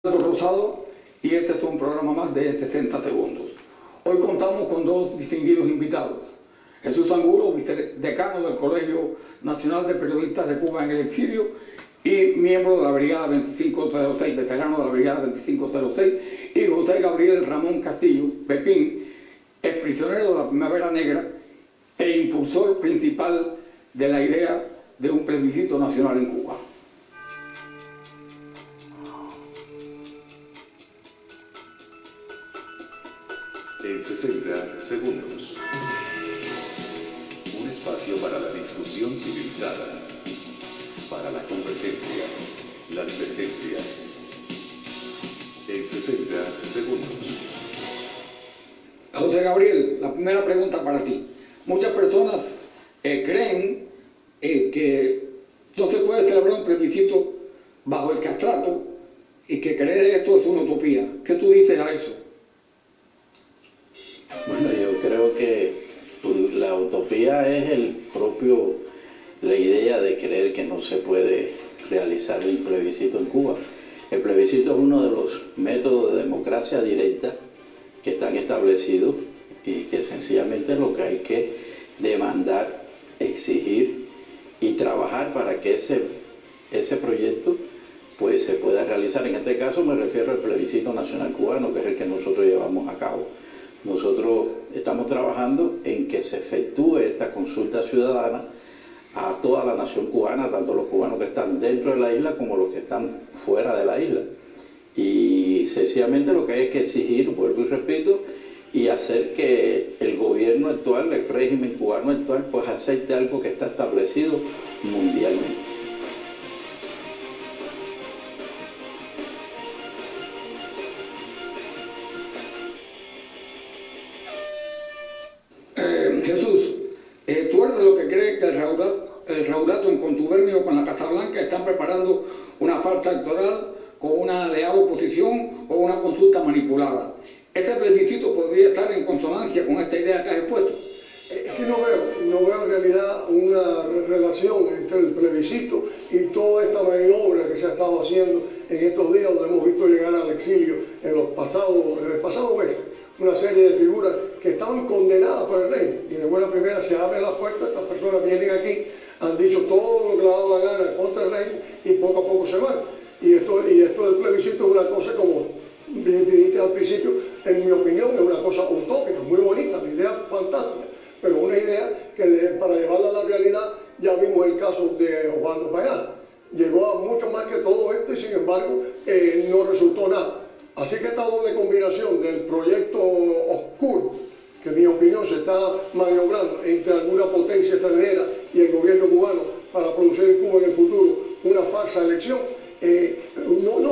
Rosado, y este es un programa más de 60 segundos. Hoy contamos con dos distinguidos invitados. Jesús Angulo, vicedecano del Colegio Nacional de Periodistas de Cuba en el exilio y miembro de la Brigada 2506, veterano de la Brigada 2506, y José Gabriel Ramón Castillo, Pepín, ex prisionero de la Primavera Negra e impulsor principal de la idea de un plebiscito nacional en Cuba. En 60 segundos. Un espacio para la discusión civilizada, para la convergencia, la divergencia. En 60 segundos. José Gabriel, la primera pregunta para ti. Muchas personas creen que no se puede celebrar un plebiscito bajo el castrato y que creer esto es una utopía. ¿Qué tú dices a eso? Bueno, yo creo que la utopía es la idea de creer que no se puede realizar un plebiscito en Cuba. El plebiscito es uno de los métodos de democracia directa que están establecidos y que sencillamente es lo que hay que demandar, exigir y trabajar para que ese proyecto pues se pueda realizar. En este caso me refiero al plebiscito nacional cubano, que es el que nosotros llevamos a cabo. Nosotros estamos trabajando en que se efectúe esta consulta ciudadana a toda la nación cubana, tanto los cubanos que están dentro de la isla como los que están fuera de la isla. Y sencillamente lo que hay es que exigir, vuelvo y repito, y hacer que el gobierno actual, el régimen cubano actual, pues acepte algo que está establecido mundialmente. Jesús, tú eres de lo que cree que el Raulato en contubernio con la Casa Blanca están preparando una farsa electoral con una leal oposición o una consulta manipulada. ¿Este plebiscito podría estar en consonancia con esta idea que has expuesto? Es que no veo en realidad una relación entre el plebiscito y toda esta maniobra que se ha estado haciendo en estos días, donde hemos visto llegar al exilio en el pasado mes una serie de figuras que estaban condenadas por el régimen, y de buena primera se abren las puertas, estas personas vienen aquí, han dicho todo lo que les ha dado la gana contra el régimen y poco a poco se van. Y esto del plebiscito es una cosa, como bien dijiste al principio, en mi opinión es una cosa utópica, muy bonita, una idea fantástica, pero una idea que para llevarla a la realidad ya vimos el caso de Osvaldo Payá. Llegó a mucho más que todo esto y sin embargo no resultó nada. Así que esta doble combinación del proyecto oscuro, que en mi opinión se está maniobrando entre alguna potencia extranjera y el gobierno cubano para producir en Cuba en el futuro una falsa elección, no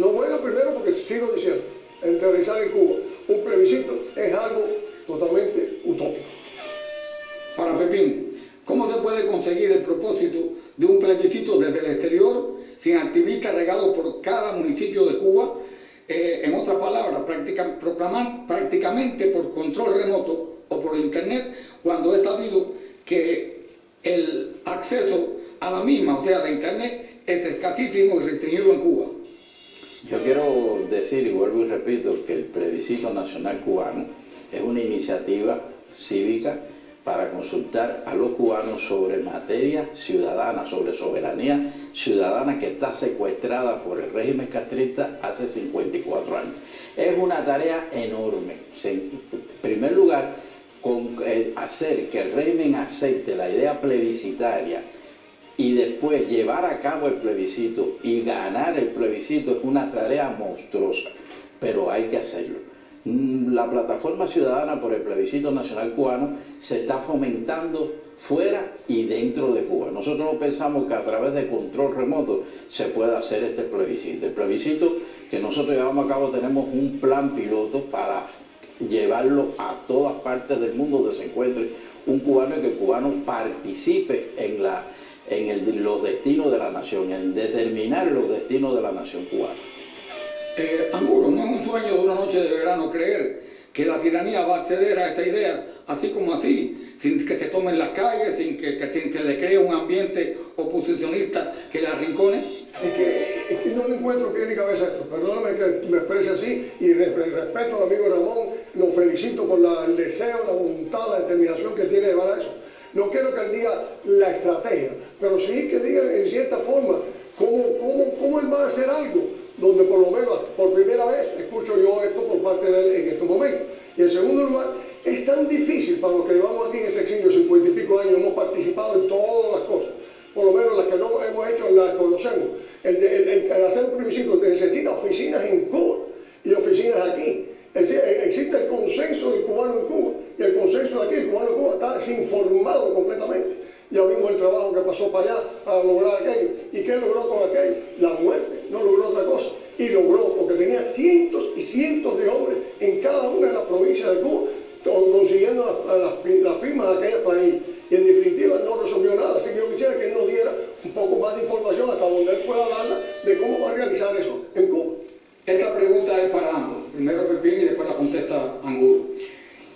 juega primero porque sigo diciendo, en realizar en Cuba un plebiscito es algo totalmente utópico. Para Pepín, ¿cómo se puede conseguir el propósito de un plebiscito desde el exterior sin activistas regados por cada municipio de Cuba? En otras palabras, prácticamente por control remoto o por internet, cuando es sabido que el acceso a la misma, o sea, la internet, es escasísimo y restringido en Cuba. Yo quiero decir, y vuelvo y repito, que el plebiscito nacional cubano es una iniciativa cívica para consultar a los cubanos sobre materia ciudadana, sobre soberanía ciudadana que está secuestrada por el régimen castrista hace 54 años. Es una tarea enorme. En primer lugar, hacer que el régimen acepte la idea plebiscitaria y después llevar a cabo el plebiscito y ganar el plebiscito es una tarea monstruosa, pero hay que hacerlo. La plataforma ciudadana por el plebiscito nacional cubano se está fomentando fuera y dentro de Cuba. Nosotros no pensamos que a través de control remoto se pueda hacer este plebiscito. El plebiscito que nosotros llevamos a cabo, tenemos un plan piloto para llevarlo a todas partes del mundo donde se encuentre un cubano y que el cubano participe en los destinos de la nación, en determinar los destinos de la nación cubana. Angulo, no es un sueño de una noche de verano creer que la tiranía va a acceder a esta idea así como así, sin que se tomen las calles, sin que se le cree un ambiente oposicionista que la arrincone. Es que Es que no le encuentro pie ni cabeza a esto. Perdóname que me exprese así y respeto al amigo Ramón, lo felicito por el deseo, la voluntad, la determinación que tiene de llevar a eso. No quiero que él diga la estrategia, pero sí que diga en cierta forma cómo él va a hacer algo donde por lo menos por primera vez escucho yo esto por parte de él en estos momentos. Y en segundo lugar, es tan difícil para los que llevamos aquí en este exilio 50 y pico años, hemos participado en todas las cosas, por lo menos las que no hemos hecho las conocemos. El hacer un plebiscito necesita oficinas en Cuba y oficinas aquí. Existe el consenso del cubano en Cuba y el consenso de aquí, el cubano en Cuba está desinformado completamente. Ya vimos el trabajo que pasó para allá para lograr aquello. ¿Y qué logró con aquello? La muerte, no logró otra cosa. Y logró, porque tenía cientos y cientos de hombres en cada una de las provincias de Cuba consiguiendo las firmas de aquella planilla. Y en definitiva no resolvió nada, así que yo quisiera que él nos diera un poco más de información hasta donde él pueda darla de cómo va a realizar eso en Cuba. Esta pregunta es para ambos. Primero Pepín y después la contesta Angulo.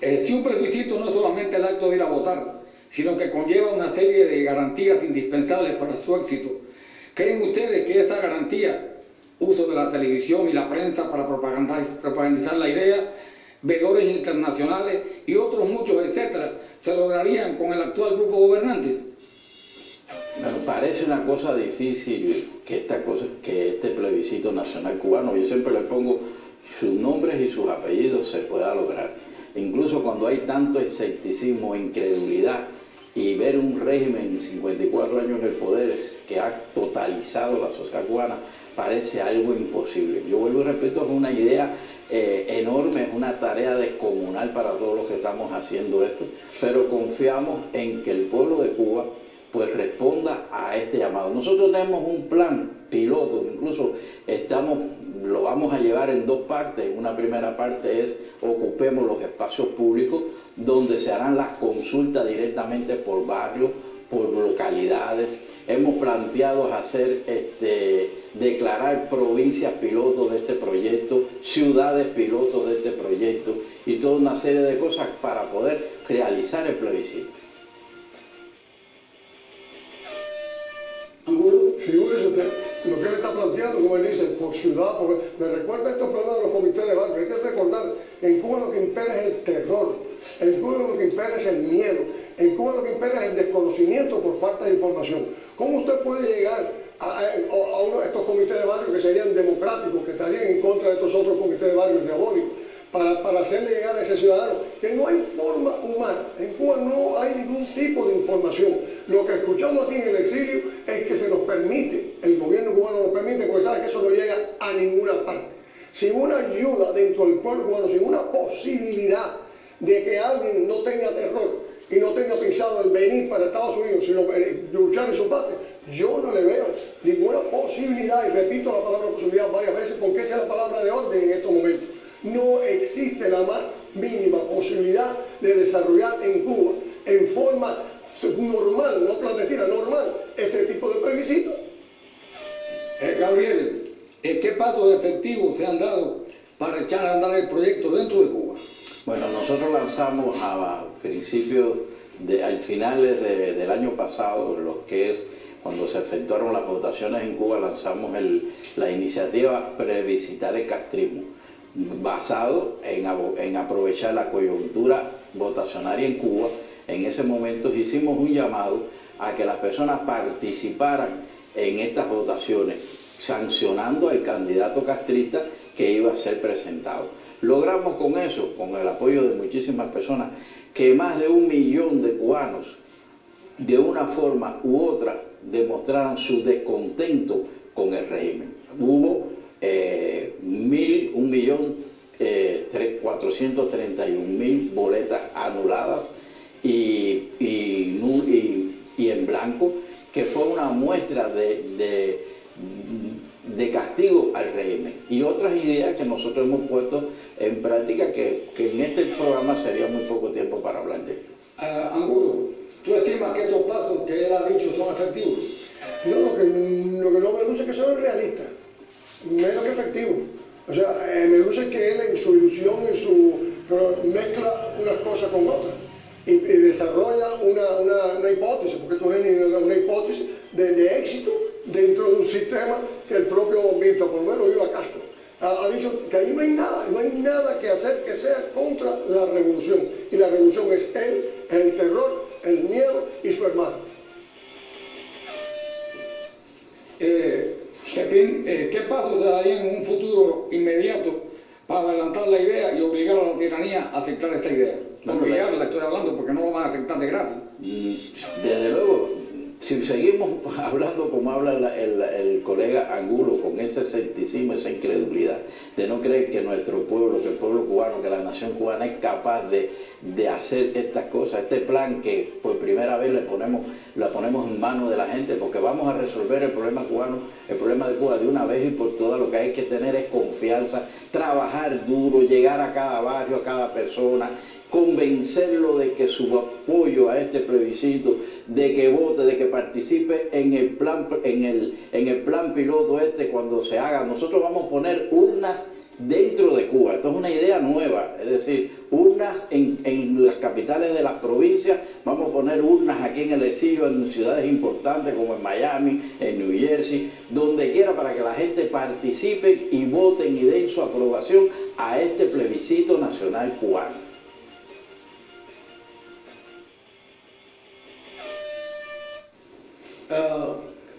Si un plebiscito no es solamente el acto de ir a votar, sino que conlleva una serie de garantías indispensables para su éxito, ¿creen ustedes que esta garantía, uso de la televisión y la prensa para propagandizar la idea, veedores internacionales y otros muchos, etcétera, se lograrían con el actual grupo gobernante? Bueno, parece una cosa difícil que este plebiscito nacional cubano, yo siempre le pongo sus nombres y sus apellidos, se pueda lograr. Incluso cuando hay tanto escepticismo e incredulidad y ver un régimen 54 años en el poder que ha totalizado la sociedad cubana, parece algo imposible. Yo vuelvo y repito, es una idea enorme, es una tarea descomunal para todos los que estamos haciendo esto, pero confiamos en que el pueblo de Cuba pues responda a este llamado. Nosotros tenemos un plan piloto, incluso lo vamos a llevar en dos partes. Una primera parte es ocupemos los espacios públicos donde se harán las consultas directamente por barrios, por localidades. Hemos planteado declarar provincias pilotos de este proyecto, ciudades pilotos de este proyecto y toda una serie de cosas para poder realizar el plebiscito. Angulo. Figúrese usted lo que él está planteando, como él dice, por ciudad, me recuerda estos problemas de los comités de barrio. Hay que recordar que en Cuba lo que impera es el terror, en Cuba lo que impera es el miedo, en Cuba lo que impera es el desconocimiento por falta de información. ¿Cómo usted puede llegar a uno de estos comités de barrio que serían democráticos, que estarían en contra de estos otros comités de barrio diabólicos, para hacerle llegar a ese ciudadano que no hay forma humana? En Cuba no hay ningún tipo de información. Lo que escuchamos aquí en el exilio es que se nos permite, el gobierno cubano nos permite, porque sabe que eso no llega a ninguna parte. Sin una ayuda dentro del pueblo cubano, sin una posibilidad de que alguien no tenga terror y no tenga pensado en venir para Estados Unidos, sino luchar en su patria, yo no le veo ninguna posibilidad, y repito la palabra posibilidad varias veces porque esa es la palabra de orden en estos momentos. No existe la más mínima posibilidad de desarrollar en Cuba en forma normal, no clandestina, normal, este tipo de plebiscito. Gabriel, ¿qué pasos efectivos se han dado para echar a andar el proyecto dentro de Cuba? Bueno, nosotros lanzamos a finales del año pasado, lo que es cuando se efectuaron las votaciones en Cuba, lanzamos la iniciativa Plebiscitar el Castrismo, basado en aprovechar la coyuntura votacionaria en Cuba. En ese momento hicimos un llamado a que las personas participaran en estas votaciones, sancionando al candidato castrista que iba a ser presentado. Logramos con eso, con el apoyo de muchísimas personas, que más de 1 millón de cubanos, de una forma u otra, demostraran su descontento con el régimen. Hubo 1.431.000 boletas anuladas y en blanco, que fue una muestra de castigo al régimen, y otras ideas que nosotros hemos puesto en práctica que en este programa sería muy poco tiempo para hablar de ello. Angulo, ¿tú estimas que esos pasos que él ha dicho son efectivos? No, lo que no me luce es que son realistas, menos que efectivos. O sea, me luce que él en su ilusión, mezcla unas cosas con otras y desarrolla una hipótesis, porque esto no es ni una hipótesis de éxito dentro de un sistema que el propio Víctor, por lo menos Viva Castro, ha dicho que ahí no hay nada que hacer que sea contra la revolución. Y la revolución es él, el terror, el miedo y su hermano. ¿Qué pasos se darían en un futuro inmediato para adelantar la idea y obligar a la tiranía a aceptar esta idea? Obligarla, estoy hablando, porque no lo van a aceptar de gratis. Desde luego, si seguimos hablando como habla el colega Angulo, con ese escepticismo, esa incredulidad, de no creer que nuestro pueblo, que el pueblo cubano, que la nación cubana es capaz de hacer estas cosas, este plan que por primera vez la ponemos en manos de la gente, porque vamos a resolver el problema cubano, el problema de Cuba de una vez y por todas. Lo que hay que tener es confianza, trabajar duro, llegar a cada barrio, a cada persona, convencerlo de que su apoyo a este plebiscito, de que vote, de que participe en el plan piloto cuando se haga. Nosotros vamos a poner urnas dentro de Cuba. Esto es una idea nueva, es decir, urnas en las capitales de las provincias. Vamos a poner urnas aquí en el exilio, en ciudades importantes como en Miami, en New Jersey, donde quiera, para que la gente participe y voten y den su aprobación a este plebiscito nacional cubano.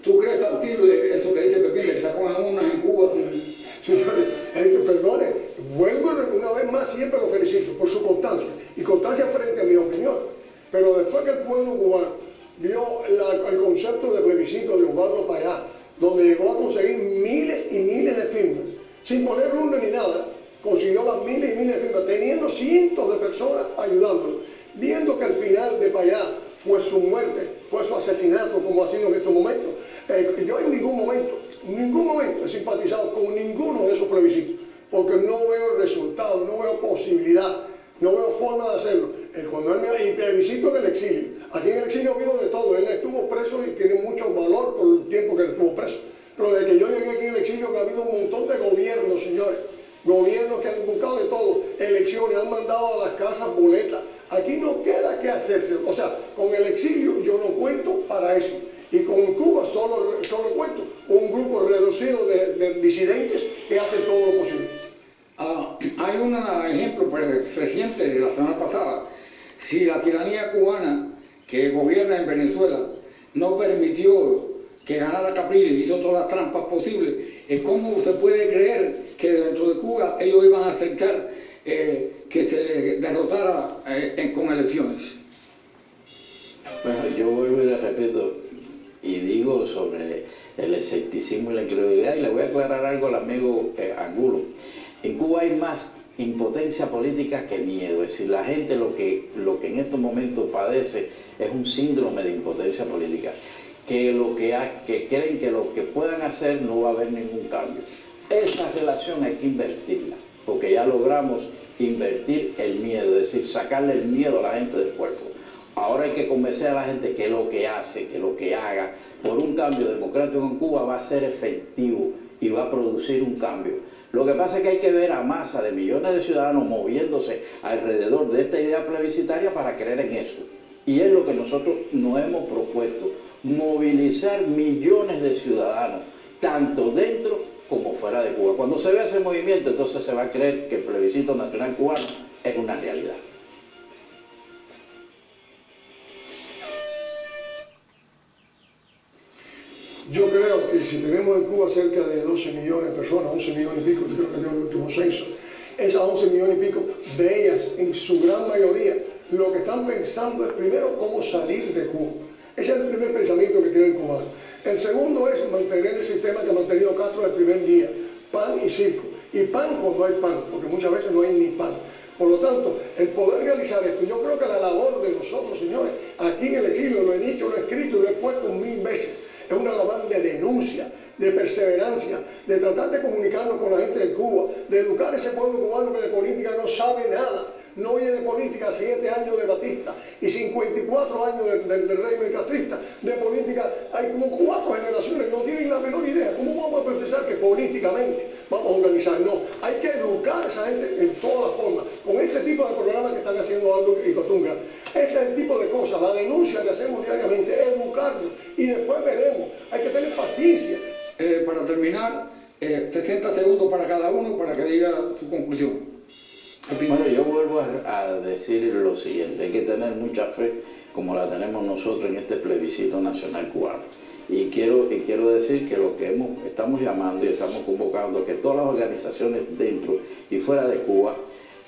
¿Tú crees factible eso que dice Pepín, que se pongan urnas en Cuba? Señores, perdone, vuelvo una vez más, siempre lo felicito por su constancia, y constancia frente a mi opinión. Pero después que el pueblo cubano vio el concepto de plebiscito de Osvaldo Payá, donde llegó a conseguir miles y miles de firmas, sin poner urna ni nada, consiguió las miles y miles de firmas, teniendo cientos de personas ayudándolo, viendo que el final de Payá fue su muerte, fue su asesinato, como ha sido en estos momentos. Yo en ningún momento he simpatizado con ninguno de esos plebiscitos, porque no veo resultados, no veo posibilidad, no veo forma de hacerlo. Cuando el plebiscito en el exilio, aquí en el exilio ha habido de todo. Él estuvo preso y tiene mucho valor por el tiempo que estuvo preso. Pero desde que yo llegué aquí en el exilio, que ha habido un montón de gobiernos, señores, gobiernos que han buscado de todo, elecciones, han mandado a las casas boletas. Aquí no queda que hacerse. O sea, con el exilio yo no cuento para eso. Y con Cuba solo cuento un grupo reducido de disidentes que hacen todo lo posible. Hay un ejemplo reciente de la semana pasada. Si la tiranía cubana que gobierna en Venezuela no permitió que ganara Capriles y hizo todas las trampas posibles, ¿cómo se puede creer que dentro de Cuba ellos iban a aceptar que se derrotara con elecciones? Bueno, yo vuelvo y le repito y digo sobre el escepticismo y la incredulidad, y le voy a aclarar algo al amigo Angulo. En Cuba hay más impotencia política que miedo. Es decir, la gente lo que en estos momentos padece es un síndrome de impotencia política, que creen que lo que puedan hacer no va a haber ningún cambio. Esa relación hay que invertirla, porque ya logramos invertir el miedo, es decir, sacarle el miedo a la gente del cuerpo. Ahora hay que convencer a la gente que lo que hace, que lo que haga por un cambio democrático en Cuba va a ser efectivo y va a producir un cambio. Lo que pasa es que hay que ver a masa de millones de ciudadanos moviéndose alrededor de esta idea plebiscitaria para creer en eso. Y es lo que nosotros nos hemos propuesto, movilizar millones de ciudadanos, tanto dentro como fuera de Cuba. Cuando se vea ese movimiento, entonces se va a creer que el plebiscito nacional cubano es una realidad. Yo creo que si tenemos en Cuba cerca de 12 millones de personas, 11 millones y pico, creo que es el último censo, esas 11 millones y pico de ellas, en su gran mayoría, lo que están pensando es primero cómo salir de Cuba. Ese es el primer pensamiento que tiene el cubano. El segundo es mantener el sistema que ha mantenido Castro desde el primer día, pan y circo. Y pan cuando hay pan, porque muchas veces no hay ni pan. Por lo tanto, el poder realizar esto, yo creo que la labor de nosotros, señores, aquí en el exilio, lo he dicho, lo he escrito y lo he puesto 1000 veces, es una labor de denuncia, de perseverancia, de tratar de comunicarnos con la gente de Cuba, de educar a ese pueblo cubano que de política no sabe nada, no oye de política 7 años de Batista y 54 años del régimen castrista. De política hay como 4 generaciones, no tienen la menor idea. ¿Cómo vamos a pensar que políticamente vamos a organizar? No, hay que educar a esa gente en todas las formas, con este tipo de programas que están haciendo Aldo y Cotunga. Este es el tipo de cosas, la denuncia que hacemos diariamente, educarnos y después veremos. Hay que tener paciencia. Para terminar, 60 segundos para cada uno para que diga su conclusión. Bueno, yo vuelvo a decir lo siguiente, hay que tener mucha fe como la tenemos nosotros en este plebiscito nacional cubano. Y quiero decir que lo que estamos llamando y estamos convocando a que todas las organizaciones dentro y fuera de Cuba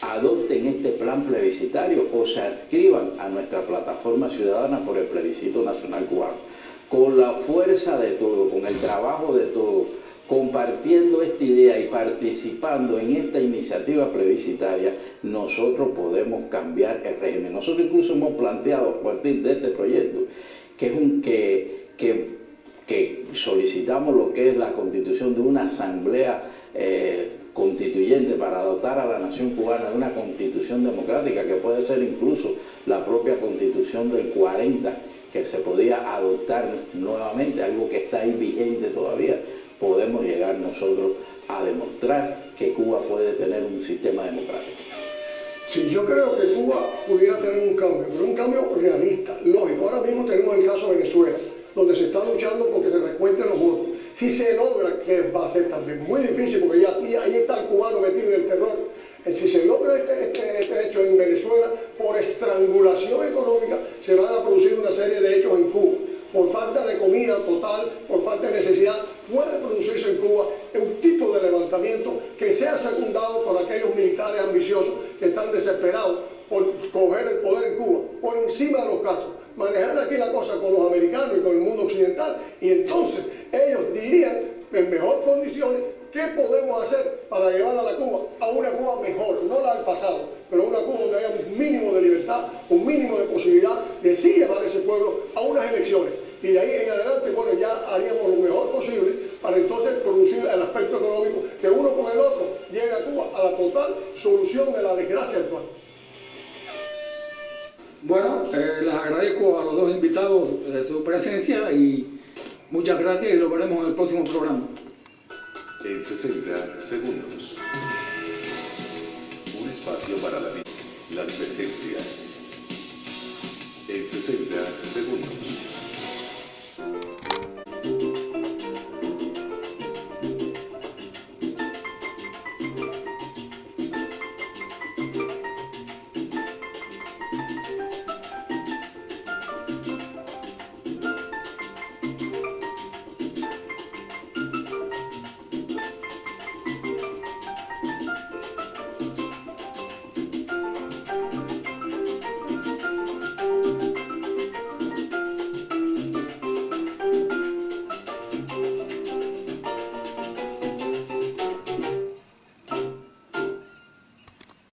adopten este plan plebiscitario o se adscriban a nuestra plataforma ciudadana por el plebiscito nacional cubano. Con la fuerza de todo, con el trabajo de todos, compartiendo esta idea y participando en esta iniciativa plebiscitaria, nosotros podemos cambiar el régimen. Nosotros incluso hemos planteado a partir de este proyecto que solicitamos lo que es la constitución de una asamblea constituyente para dotar a la nación cubana de una constitución democrática que puede ser incluso la propia constitución del 40, que se podía adoptar nuevamente, algo que está ahí vigente todavía. Podemos llegar nosotros a demostrar que Cuba puede tener un sistema democrático. Sí, yo creo que Cuba pudiera tener un cambio, pero un cambio realista, lógico. Ahora mismo tenemos el caso de Venezuela, donde se está luchando porque se recuenten los votos. Si se logra, que va a ser también muy difícil, porque ahí está el cubano metido en el terror. Si se logra este hecho en Venezuela, por estrangulación económica, se van a producir una serie de hechos en Cuba. Por falta de comida total, por falta de necesidad, puede producirse en Cuba un tipo de levantamiento que sea secundado por aquellos militares ambiciosos que están desesperados por coger el poder en Cuba, por encima de los Castro, manejar aquí la cosa con los americanos y con el mundo occidental, y entonces ellos dirían en mejores condiciones qué podemos hacer para llevar a la Cuba a una Cuba mejor, no la del pasado, pero una Cuba donde haya un mínimo de libertad, un mínimo de posibilidad de sí llevar a ese pueblo a unas elecciones. Y de ahí en adelante, bueno, ya haríamos lo mejor posible para entonces producir el aspecto económico, que uno con el otro llegue a Cuba a la total solución de la desgracia actual. Bueno, les agradezco a los dos invitados su presencia y muchas gracias y lo veremos en el próximo programa. En 60 segundos. Un espacio para la divergencia. En 60 segundos.